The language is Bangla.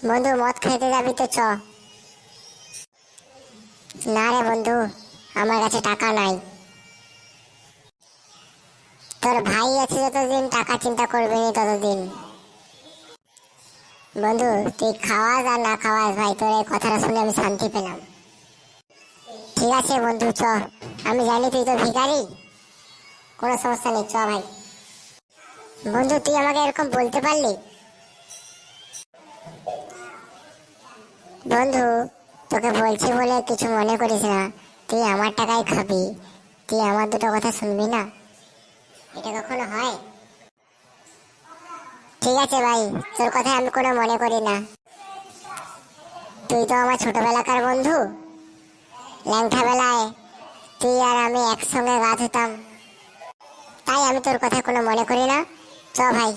বন্ধু মদ খেতে যাবি তো চ। না রে বন্ধু, আমার কাছে টাকা নাই। তোর ভাই আছে যতদিন টাকা চিন্তা করবি নি ততদিন। বন্ধু তুই খাওয়াস আর না খাওয়াস ভাই, তোর এই কথাটা শুনে আমি শান্তি পেলাম। ঠিক আছে বন্ধু চ, আমি জানি তুই তো ভিখারি, কোনো সমস্যা নেই, চ ভাই। বন্ধু তুই আমাকে এরকম বলতে পারলি? বন্ধু তোকে বলছি বলে কিছু মনে করিস না, তুই আমার টাকায় খাবি, তুই আমার দুটো কথা শুনবি না? এটা কখনো হয়? ঠিক আছে ভাই, তোর কথা আমি কোনো মনে করি না। তুই তো আমার ছোটবেলাকার বন্ধু, ল্যাংটা বেলায় তুই আর আমি একসঙ্গে গা ধুতাম, তাই আমি তোর কথা কোনো মনে করি না। চ ভাই।